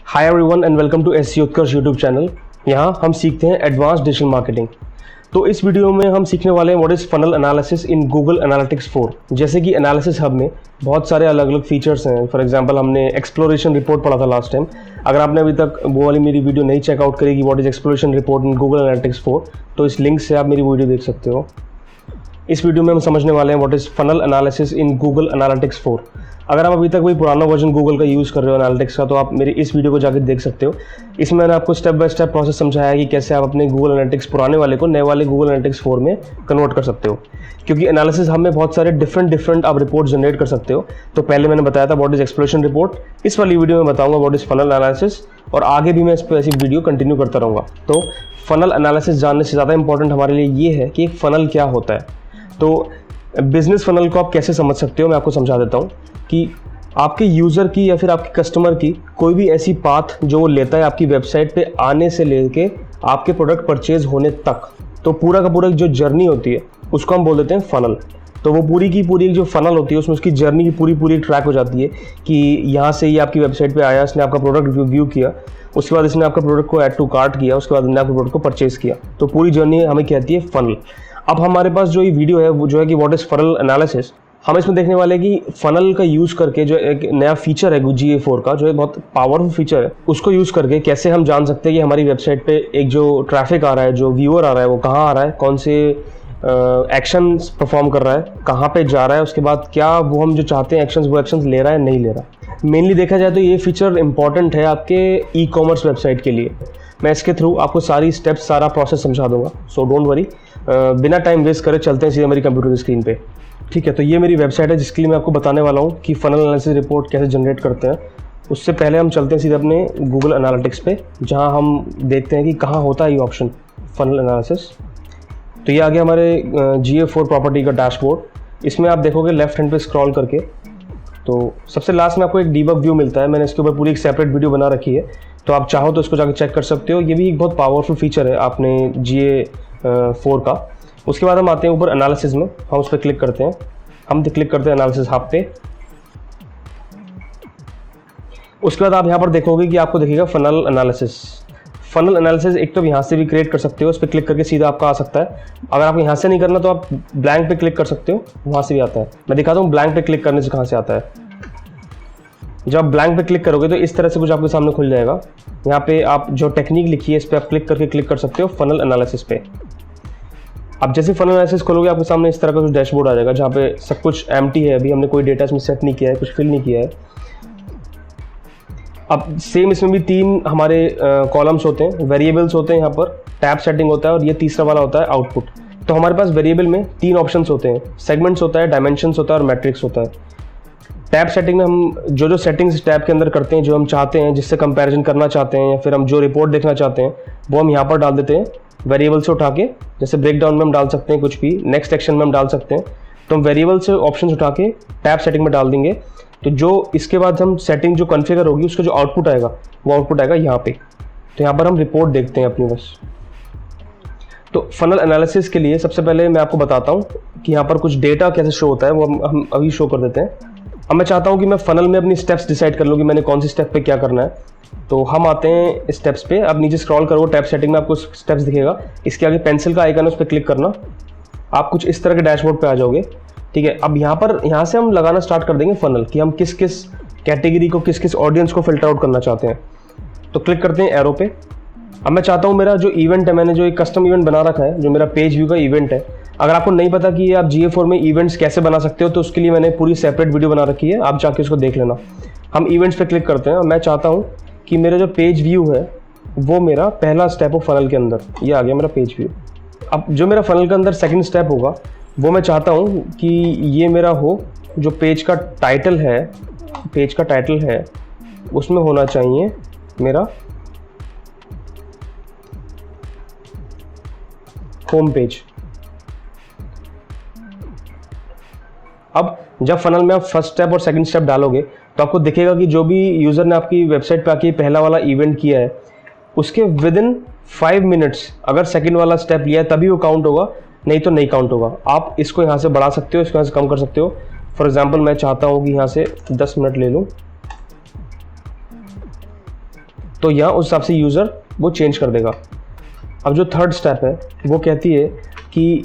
Hi everyone and welcome to SEO Utkarsh YouTube channel. यहाँ हम सीखते हैं एडवांस डिजिटल मार्केटिंग। तो इस वीडियो में हम सीखने वाले हैं what is funnel analysis in Google analytics 4। जैसे कि एनालिसिस हब में बहुत सारे अलग अलग फीचर्स हैं। फॉर एग्जांपल हमने एक्सप्लोरेशन रिपोर्ट पढ़ा था लास्ट टाइम। अगर आपने अभी तक वो वाली मेरी वीडियो नहीं चेकआउट करी कि what is exploration report in Google analytics 4, तो इस लिंक से आप मेरी वीडियो देख सकते हो। इस वीडियो में हम समझने वाले हैं what is funnel analysis in Google analytics 4। अगर आप अभी तक कोई पुराना वर्जन गूगल का यूज़ कर रहे हो एनालिटिक्स का, तो आप मेरी इस वीडियो को जाकर देख सकते हो। इसमें मैंने आपको स्टेप बाय स्टेप प्रोसेस समझाया है कि कैसे आप अपने गूगल एनालिटिक्स पुराने वाले को नए वाले गूगल एनालिटिक्स 4 में कन्वर्ट कर सकते हो। क्योंकि एनालिसिस हब में बहुत सारे डिफरेंट आप रिपोर्ट जनरेट कर सकते हो। तो पहले मैंने बताया था व्हाट इज़ एक्सप्लोरेशन रिपोर्ट। इस वाली वीडियो में बताऊंगा व्हाट इज़ फनल एनालिसिस, और आगे भी मैं इस पर ऐसी वीडियो कंटिन्यू करता रहूँगा। तो फनल एनालिसिस जानने से ज़्यादा इंपॉर्टेंट हमारे लिए ये है कि एक फ़नल क्या होता है। तो बिजनेस फनल को आप कैसे समझ सकते हो, मैं आपको समझा देता हूँ कि आपके यूज़र की या फिर आपके कस्टमर की कोई भी ऐसी पाथ जो वो लेता है आपकी वेबसाइट पे आने से लेके आपके प्रोडक्ट परचेज होने तक, तो पूरा का पूरा जो जर्नी होती है उसको हम बोल देते हैं फनल। तो वो पूरी की पूरी जो फनल होती है उसमें उसकी जर्नी की पूरी ट्रैक हो जाती है कि यहाँ से ये आपकी वेबसाइट पे आया, इसने आपका प्रोडक्ट व्यू किया, उसके बाद इसने आपका प्रोडक्ट को ऐड टू कार्ट किया, उसके बाद इसने आपके प्रोडक्ट को परचेज किया। तो पूरी जर्नी हमें कहती है फनल। अब हमारे पास जो ये वीडियो है वो जो है कि व्हाट इज़ फनल एनालिसिस, हम इसमें देखने वाले हैं कि फनल का यूज़ करके जो एक नया फीचर है GA4 का, जो है बहुत पावरफुल फीचर है, उसको यूज़ करके कैसे हम जान सकते हैं कि हमारी वेबसाइट पे एक जो ट्रैफिक आ रहा है, जो व्यूअर आ रहा है, वो कहाँ आ रहा है, कौन से एक्शंस परफॉर्म कर रहा है, कहाँ पे जा रहा है, उसके बाद क्या वो हम जो चाहते हैं एक्शंस वो एक्शंस ले रहा है नहीं ले रहा। मेनली देखा जाए तो ये फीचर इंपॉर्टेंट है आपके ई कॉमर्स वेबसाइट के लिए। मैं इसके थ्रू आपको सारी स्टेप्स, सारा प्रोसेस समझा दूंगा, सो डोंट वरी। बिना टाइम वेस्ट करे चलते हैं सीधे मेरी कंप्यूटर की स्क्रीन पे। ठीक है, तो ये मेरी वेबसाइट है जिसके लिए मैं आपको बताने वाला हूँ कि फनल एनालिसिस रिपोर्ट कैसे जनरेट करते हैं। उससे पहले हम चलते हैं सीधे अपने गूगल एनालिटिक्स पे, जहाँ हम देखते हैं कि कहाँ होता है ये ऑप्शन फनल एनालिसिस। तो ये आ गया हमारे GA4 प्रॉपर्टी का डैशबोर्ड। इसमें आप देखोगे लेफ्ट हैंड पे स्क्रॉल करके, तो सबसे लास्ट में आपको एक डीबग व्यू मिलता है। मैंने इसके ऊपर पूरी एक सेपरेट वीडियो बना रखी है, तो आप चाहो तो इसको जाकर चेक कर सकते हो। ये भी एक बहुत पावरफुल फीचर है आपने GA4 का। उसके बाद हम आते हैं ऊपर एनालिसिस में, हम उस पर क्लिक करते हैं। हम क्लिक करते हैं एनालिसिस हब पे। उसके बाद आप यहाँ पर देखोगे कि आपको दिखेगा फनल एनालिसिस। फनल एनालिसिस एक तो यहाँ से भी क्रिएट कर सकते हो, उस पर क्लिक करके सीधा आपका आ सकता है। अगर आपको यहाँ से नहीं करना तो आप ब्लैंक पे क्लिक कर सकते हो, वहाँ से भी आता है। मैं दिखाता हूँ ब्लैंक पे क्लिक करने से कहाँ से आता है। जब आप ब्लैंक पे क्लिक करोगे तो इस तरह से कुछ आपके सामने खुल जाएगा। यहाँ पे आप जो टेक्निक लिखी है इस पर आप क्लिक कर सकते हो फनल एनालिसिस पे। अब जैसे फनल एनालिसिस खोलोगे आपके सामने इस तरह का कुछ डैशबोर्ड आ जाएगा, जहाँ पे सब कुछ एम्प्टी है। अभी हमने कोई डेटा इसमें सेट नहीं किया है, कुछ फिल नहीं किया है। अब सेम इसमें भी 3 हमारे कॉलम्स होते हैं, वेरिएबल्स होते हैं, यहाँ पर टैब सेटिंग होता है, और ये तीसरा वाला होता है आउटपुट। तो हमारे पास वेरिएबल में 3 ऑप्शंस होते हैं, सेगमेंट्स होता है, डायमेंशंस होता है और मैट्रिक्स होता है। टैब सेटिंग में हम जो सेटिंग्स टैब के अंदर करते हैं, जो हम चाहते हैं, जिससे कंपैरिजन करना चाहते हैं, या फिर हम जो रिपोर्ट देखना चाहते हैं, वो हम यहाँ पर डाल देते हैं वेरिएबल से उठा के। जैसे ब्रेक डाउन में हम डाल सकते हैं कुछ भी, नेक्स्ट सेक्शन में हम डाल सकते हैं। तो हम वेरिएबल से ऑप्शन उठा के टैब सेटिंग में डाल देंगे। तो जो इसके बाद हम सेटिंग जो कॉन्फ़िगर होगी उसका जो आउटपुट आएगा वो आउटपुट आएगा यहाँ पे। तो यहाँ पर हम रिपोर्ट देखते हैं अपनी बस। तो फनल एनालिसिस के लिए सबसे पहले मैं आपको बताता हूँ कि यहाँ पर कुछ डेटा कैसे शो होता है, वो हम अभी शो कर देते हैं। अब मैं चाहता हूँ कि मैं फनल में अपनी स्टेप्स डिसाइड कर लूँ कि मैंने कौन सी स्टेप पे क्या करना है। तो हम आते हैं स्टेप्स पे। अब नीचे स्क्रॉल करो, टैब सेटिंग में आपको स्टेप्स दिखेगा, इसके आगे पेंसिल का आइकन है, उस पर क्लिक करना। आप कुछ इस तरह के डैशबोर्ड पे आ जाओगे। ठीक है, अब यहाँ से हम लगाना स्टार्ट कर देंगे फनल, कि हम किस किस कैटेगरी को, किस किस ऑडियंस को फिल्टर आउट करना चाहते हैं। तो क्लिक करते हैं एरो पे। अब मैं चाहता हूँ मेरा जो इवेंट है, मैंने जो एक कस्टम इवेंट बना रखा है, जो मेरा पेज व्यू का इवेंट है। अगर आपको नहीं पता कि ये आप GA4 में इवेंट्स कैसे बना सकते हो, तो उसके लिए मैंने पूरी सेपरेट वीडियो बना रखी है, आप जाके उसको देख लेना। हम इवेंट्स पे क्लिक करते हैं। मैं चाहता हूँ कि मेरा जो पेज व्यू है वो मेरा पहला स्टेप हो फनल के अंदर। ये आ गया मेरा पेज व्यू। अब जो मेरा फनल के अंदर सेकंड स्टेप होगा वो मैं चाहता हूँ कि ये मेरा हो, जो पेज का टाइटल है उसमें होना चाहिए मेरा होम पेज। अब जब फनल में आप फर्स्ट स्टेप और सेकंड स्टेप डालोगे तो आपको दिखेगा कि जो भी यूज़र ने आपकी वेबसाइट पे आके पहला वाला इवेंट किया है, उसके विद इन 5 मिनट्स अगर सेकंड वाला स्टेप लिया है तभी वो काउंट होगा, नहीं तो नहीं काउंट होगा। आप इसको यहाँ से बढ़ा सकते हो, इसको यहाँ से कम कर सकते हो। फॉर एग्जांपल मैं चाहता हूँ कि यहाँ से 10 मिनट ले लूँ। तो यहाँ उस हिसाब से यूज़र वो चेंज कर देगा। अब जो थर्ड स्टेप है वो कहती है कि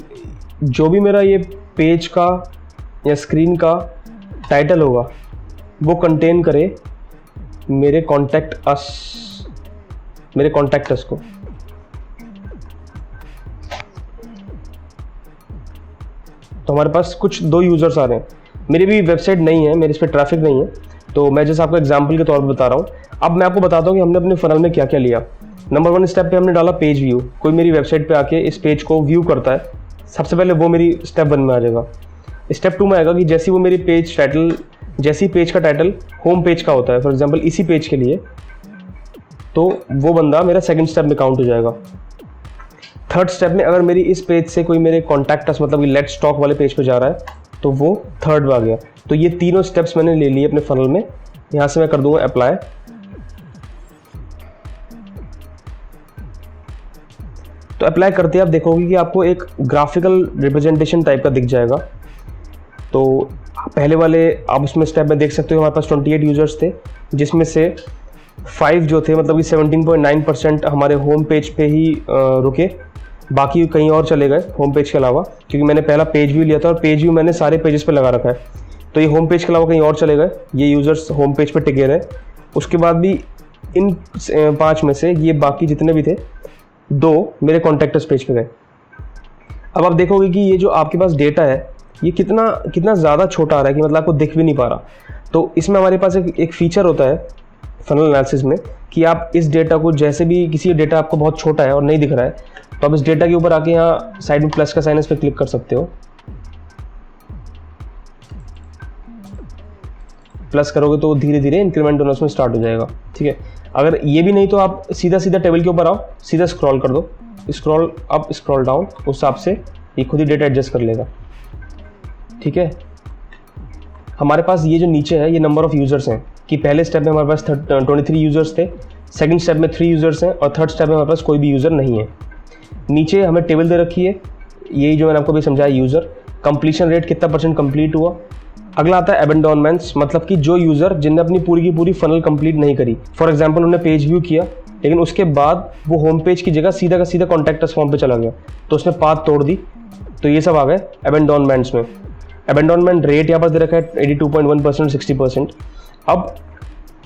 जो भी मेरा ये पेज का या स्क्रीन का टाइटल होगा वो कंटेन करे मेरे कॉन्टैक्ट अस को। तो हमारे पास कुछ 2 यूज़र्स आ रहे हैं। मेरी भी वेबसाइट नहीं है, मेरे इस पर ट्रैफिक नहीं है, तो मैं जैसे आपको एग्जांपल के तौर पर बता रहा हूँ। अब मैं आपको बताता हूँ कि हमने अपने फनल में क्या क्या लिया। नंबर 1 स्टेप पे हमने डाला पेज व्यू। कोई मेरी वेबसाइट पे आके इस पेज को व्यू करता है, सबसे पहले वो मेरी स्टेप 1 में आ जाएगा। स्टेप 2 में आएगा कि जैसे वो मेरी पेज का टाइटल होम पेज का होता है, फॉर एग्जाम्पल इसी पेज के लिए, तो वो बंदा मेरा सेकंड स्टेप में काउंट हो जाएगा। थर्ड स्टेप में अगर मेरी इस पेज से कोई मेरे कॉन्टैक्ट अस मतलब कि लेट्स टॉक वाले पेज पे जा रहा है तो वो थर्ड में आ गया। तो ये तीनों स्टेप्स मैंने ले लिए अपने फनल में। यहाँ से मैं कर दूंगा अप्लाई। तो अप्लाई करते आप देखोगे कि आपको एक ग्राफिकल रिप्रेजेंटेशन टाइप का दिख जाएगा। तो पहले वाले आप उसमें स्टेप में देख सकते हो हमारे पास 28 यूजर्स थे, जिसमें से 5 जो थे मतलब कि 17.9% हमारे होम पेज पे ही रुके, बाकी कहीं और चले गए होम पेज के अलावा, क्योंकि मैंने पहला पेज व्यू लिया था और पेज व्यू मैंने सारे पेजेस पे लगा रखा है। तो ये होम पेज के अलावा कहीं और चले गए, ये यूज़र्स होम पेज पे टिके रहे। उसके बाद भी इन 5 में से ये बाकी जितने भी थे 2 मेरे कॉन्टैक्टस पेज पे गए। अब आप देखोगे कि ये जो आपके पास डेटा है ये कितना ज़्यादा छोटा आ रहा है कि मतलब आपको दिख भी नहीं पा रहा। तो इसमें हमारे पास एक फीचर होता है फनल एनालिसिस में कि आप इस डेटा को, जैसे भी किसी डेटा आपको बहुत छोटा है और नहीं दिख रहा है, तो आप इस डेटा के ऊपर आके यहाँ साइड में प्लस का साइन इस पर क्लिक कर सकते हो। प्लस करोगे तो धीरे धीरे इंक्रीमेंट होना उसमें स्टार्ट हो जाएगा। ठीक है, अगर ये भी नहीं तो आप सीधा टेबल के ऊपर आओ, सीधा स्क्रॉल कर दो, स्क्रॉल अप स्क्रॉल डाउन, उस हिसाब से ये खुद ही डेटा एडजस्ट कर लेगा। ठीक है, हमारे पास ये जो नीचे है ये नंबर ऑफ यूजर्स हैं कि पहले स्टेप में हमारे पास 23 यूजर्स थे, सेकंड स्टेप में 3 यूजर्स हैं और थर्ड स्टेप में हमारे पास कोई भी यूज़र नहीं है। नीचे हमें टेबल दे रखी है, यही जो मैंने आपको भी समझाया, यूज़र कंप्लीशन रेट कितना % कंप्लीट हुआ। अगला आता है एबेंडोनमेंट्स, मतलब कि जो यूज़र जिनने अपनी पूरी की पूरी फनल कंप्लीट नहीं करी, फॉर एग्जांपल उन्होंने पेज व्यू किया लेकिन उसके बाद वो होम पेज की जगह सीधा का सीधा कॉन्टैक्ट अस फॉर्म पे चला गया, तो उसने पाथ तोड़ दी, तो ये सब आ गए एबेंडोनमेंट्स में। एबेंडोनमेंट रेट यहाँ पर दे रखा है 82.1%, 60%। अब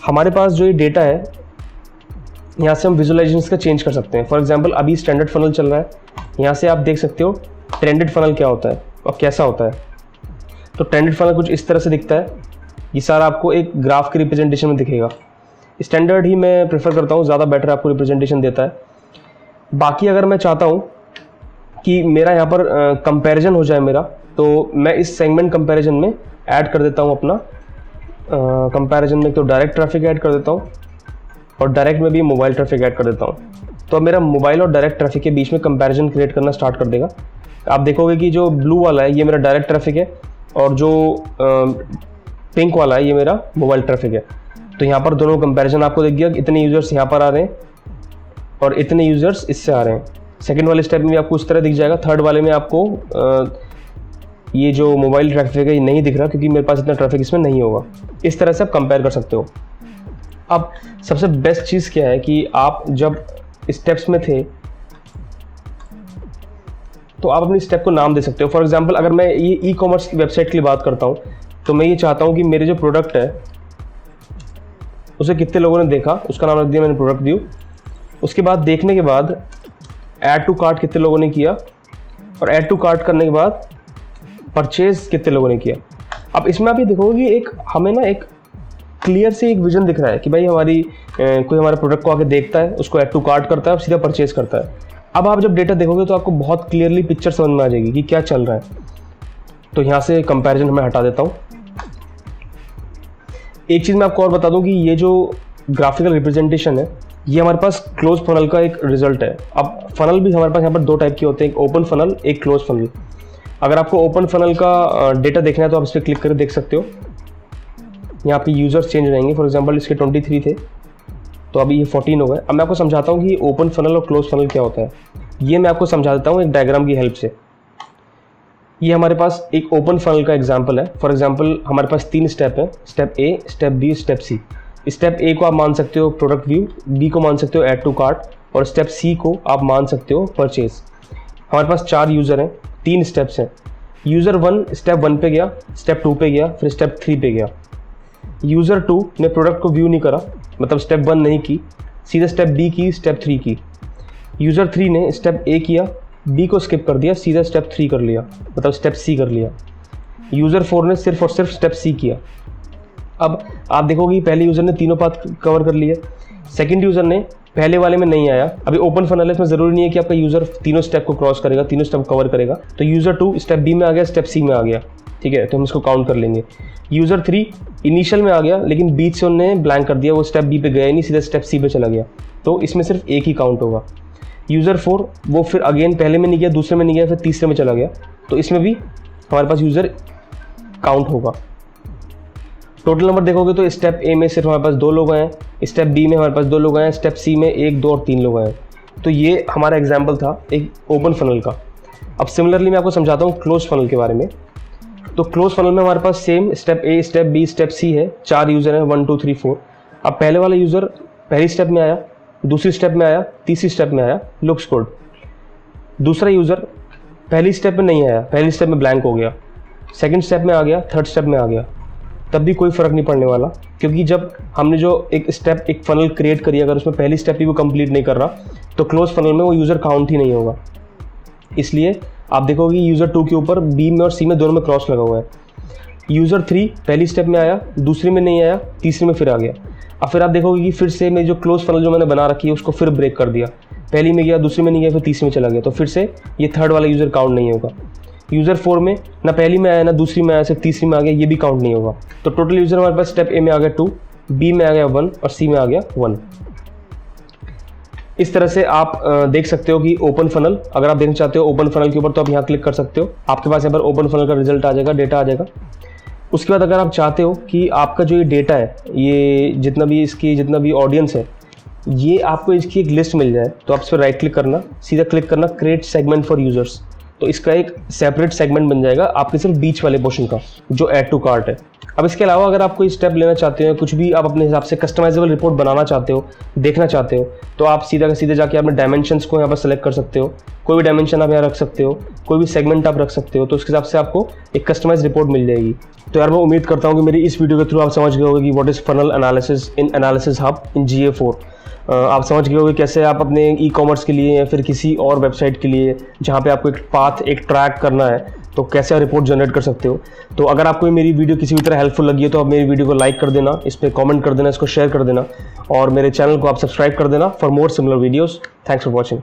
हमारे पास जो ये डेटा है यहाँ से हम विजुअलाइजेशन का चेंज कर सकते हैं। फॉर एग्जांपल अभी स्टैंडर्ड फनल चल रहा है, यहाँ से आप देख सकते हो ट्रेंडेड फनल क्या होता है और कैसा होता है। तो ट्रेंडेड फनल कुछ इस तरह से दिखता है, ये सारा आपको एक ग्राफ के रिप्रेजेंटेशन में दिखेगा। स्टैंडर्ड ही मैं प्रेफर करता हूँ, ज़्यादा बेटर आपको रिप्रेजेंटेशन देता है। बाकी अगर मैं चाहता हूँ कि मेरा यहाँ पर कंपैरिजन हो जाए मेरा, तो मैं इस सेगमेंट कंपैरिजन में ऐड कर देता हूँ अपना कंपैरिजन में, तो डायरेक्ट ट्रैफिक ऐड कर देता हूँ और डायरेक्ट में भी मोबाइल ट्रैफिक ऐड कर देता हूँ। तो अब मेरा मोबाइल और डायरेक्ट ट्रैफिक के बीच में कंपैरिजन क्रिएट करना स्टार्ट कर देगा। आप देखोगे कि जो ब्लू वाला है ये मेरा डायरेक्ट ट्रैफिक है और जो पिंक वाला है ये मेरा मोबाइल ट्रैफिक है। तो यहाँ पर दोनों कंपैरिजन आपको दिख गया, इतने यूज़र्स यहाँ पर आ रहे हैं और इतने यूज़र्स इससे आ रहे हैं। सेकेंड वाले स्टेप में आपको उस तरह दिख जाएगा। थर्ड वाले में आपको ये जो मोबाइल ट्रैफिक है ये नहीं दिख रहा क्योंकि मेरे पास इतना ट्रैफिक इसमें नहीं होगा। इस तरह से आप कंपेयर कर सकते हो। अब सबसे बेस्ट चीज़ क्या है कि आप जब स्टेप्स में थे तो आप अपनी स्टेप को नाम दे सकते हो। फॉर एग्जांपल अगर मैं ये ई कॉमर्स की वेबसाइट के लिए बात करता हूँ तो मैं ये चाहता हूँ कि मेरे जो प्रोडक्ट है उसे कितने लोगों ने देखा, उसका नाम रख दिया मैंने प्रोडक्ट व्यू। उसके बाद देखने के बाद ऐड टू कार्ट कितने लोगों ने किया और ऐड टू कार्ट करने के बाद परचेज कितने लोगों ने किया। अब इसमें आप ये देखोगे कि एक हमें ना एक क्लियर से एक विजन दिख रहा है कि भाई हमारी कोई हमारे प्रोडक्ट को आके देखता है, उसको ऐड टू कार्ट करता है और सीधा परचेज करता है। अब आप जब डेटा देखोगे तो आपको बहुत क्लियरली पिक्चर समझ में आ जाएगी कि क्या चल रहा है। तो यहाँ से कंपैरिजन मैं हटा देता हूँ। एक चीज़ मैं आपको और बता दूँ कि ये जो ग्राफिकल रिप्रेजेंटेशन है ये हमारे पास क्लोज फनल का एक रिजल्ट है। अब फनल भी हमारे पास यहाँ पर 2 टाइप के होते हैं, एक ओपन फनल, एक क्लोज फनल। अगर आपको ओपन फनल का डेटा देखना है तो आप इस पर क्लिक करके देख सकते हो। यहाँ पे यूज़र्स चेंज रहेंगे। फॉर एग्जांपल इसके 23 थे तो अभी ये 14 हो गए। अब मैं आपको समझाता हूँ कि ओपन फनल और क्लोज फनल क्या होता है। ये मैं आपको समझा देता हूँ एक डायग्राम की हेल्प से। ये हमारे पास एक ओपन फनल का एग्जाम्पल है। फॉर एग्जाम्पल हमारे पास 3 स्टेप है, स्टेप ए, स्टेप बी, स्टेप सी। स्टेप ए को आप मान सकते हो प्रोडक्ट व्यू, बी को मान सकते हो ऐड टू कार्ट, और स्टेप सी को आप मान सकते हो परचेज। हमारे पास 4 यूज़र हैं, 3 स्टेप्स हैं। यूज़र 1 स्टेप 1 पे गया, स्टेप 2 पे गया, फिर स्टेप 3 पे गया। यूज़र 2 ने प्रोडक्ट को व्यू नहीं करा, मतलब स्टेप 1 नहीं की, सीधे स्टेप बी की, स्टेप 3 की। यूज़र 3 ने स्टेप ए किया, बी को स्किप कर दिया, सीधा स्टेप 3 कर लिया, मतलब स्टेप सी कर लिया। यूज़र 4 ने सिर्फ और सिर्फ स्टेप सी किया। अब आप देखोगे पहले यूज़र ने तीनों पाथ कवर कर लिए, सेकंड यूज़र ने पहले वाले में नहीं आया। अभी ओपन फनल है, इसमें ज़रूरी नहीं है कि आपका यूज़र तीनों स्टेप को क्रॉस करेगा, तीनों स्टेप कवर करेगा। तो यूज़र 2 स्टेप बी में आ गया, स्टेप सी में आ गया, ठीक है, तो हम इसको काउंट कर लेंगे। यूज़र 3 इनिशियल में आ गया, लेकिन बीच से उन्होंने ब्लैंक कर दिया, वो स्टेप बी पे गया ही नहीं, सीधा स्टेप सी पे चला गया, तो इसमें सिर्फ एक ही काउंट होगा। यूज़र 4 वो फिर अगेन पहले में नहीं गया, दूसरे में नहीं गया, फिर तीसरे में चला गया, तो इसमें भी हमारे पास यूज़र काउंट होगा। टोटल नंबर देखोगे तो स्टेप ए में सिर्फ हमारे पास 2 लोग आए, स्टेप बी में हमारे पास 2 लोग आए, स्टेप सी में 1, 2 और 3 लोग आए। तो ये हमारा एग्जाम्पल था एक ओपन फनल का। अब सिमिलरली मैं आपको समझाता हूँ क्लोज फनल के बारे में। तो क्लोज फनल में हमारे पास सेम स्टेप ए, स्टेप बी, स्टेप सी है, 4 यूज़र हैं, 1 2 3 4। अब पहले वाला यूज़र पहली स्टेप में आया, दूसरी स्टेप में आया, तीसरी स्टेप में आया, लुक्स गुड। दूसरा यूज़र पहली स्टेप में नहीं आया, पहली स्टेप में ब्लैंक हो गया, सेकंड स्टेप में आ गया, थर्ड स्टेप में आ गया, तब भी कोई फ़र्क नहीं पड़ने वाला, क्योंकि जब हमने जो एक स्टेप एक फ़नल क्रिएट करी, अगर उसमें पहली स्टेप भी वो कंप्लीट नहीं कर रहा तो क्लोज फनल में वो यूज़र काउंट ही नहीं होगा। इसलिए आप देखोगे यूज़र 2 के ऊपर बी में और सी में दोनों में क्रॉस लगा हुआ है। यूज़र 3 पहली स्टेप में आया, दूसरी में नहीं आया, तीसरी में फिर आ गया। अब फिर आप देखोगे कि फिर से मेरी जो क्लोज फनल जो मैंने बना रखी है उसको फिर ब्रेक कर दिया, पहली में गया, दूसरी में नहीं गया, फिर तीसरी में चला गया, तो फिर से ये थर्ड वाला यूज़र काउंट नहीं होगा। यूज़र 4 में ना पहली में आया, ना दूसरी में आया, सिर्फ तीसरी में आ गया, ये भी काउंट नहीं होगा। तो टोटल यूज़र हमारे पास स्टेप ए में आ गया 2, बी में आ गया 1 और सी में आ गया 1। इस तरह से आप देख सकते हो कि ओपन फनल, अगर आप देखना चाहते हो ओपन फनल के ऊपर तो आप यहाँ क्लिक कर सकते हो, आपके पास यहाँ पर ओपन फनल का रिजल्ट आ जाएगा, डेटा आ जाएगा। उसके बाद अगर आप चाहते हो कि आपका जो ये डेटा है, ये जितना भी ऑडियंस है, ये आपको इसकी एक लिस्ट मिल जाए, तो आप इस पर राइट क्लिक करना, सीधा क्लिक करना क्रिएट सेगमेंट फॉर यूजर्स, तो इसका एक सेपरेट सेगमेंट बन जाएगा आपके सिर्फ बीच वाले पोर्शन का जो ऐड टू कार्ट है। अब इसके अलावा अगर आप कोई स्टेप लेना चाहते हो, कुछ भी आप अपने हिसाब से कस्टमाइजेबल रिपोर्ट बनाना चाहते हो, देखना चाहते हो, तो आप सीधे जाके अपने डायमेंशंस को यहाँ पर सेलेक्ट कर सकते हो। कोई भी डायमेंशन आप यहाँ रख सकते हो, कोई भी सेगमेंट आप रख सकते हो, तो उसके हिसाब से आपको एक कस्टमाइज रिपोर्ट मिल जाएगी। तो यार मैं उम्मीद करता हूँ कि मेरी इस वीडियो के थ्रू आप समझ गए होगे कि what is funnel analysis in analysis hub in GA4। आप समझ गए होगे कैसे आप अपने ई-कॉमर्स के लिए या फिर किसी और वेबसाइट के लिए जहाँ पे आपको एक पाथ एक ट्रैक करना है, तो कैसे आप रिपोर्ट जनरेट कर सकते हो। तो अगर आपको मेरी वीडियो किसी भी तरह हेल्पफुल लगी है तो आप मेरी वीडियो को लाइक कर देना, इस पर कॉमेंट कर देना, इसको शेयर कर देना और मेरे चैनल को आप सब्सक्राइब कर देना for more similar videos. Thanks for watching.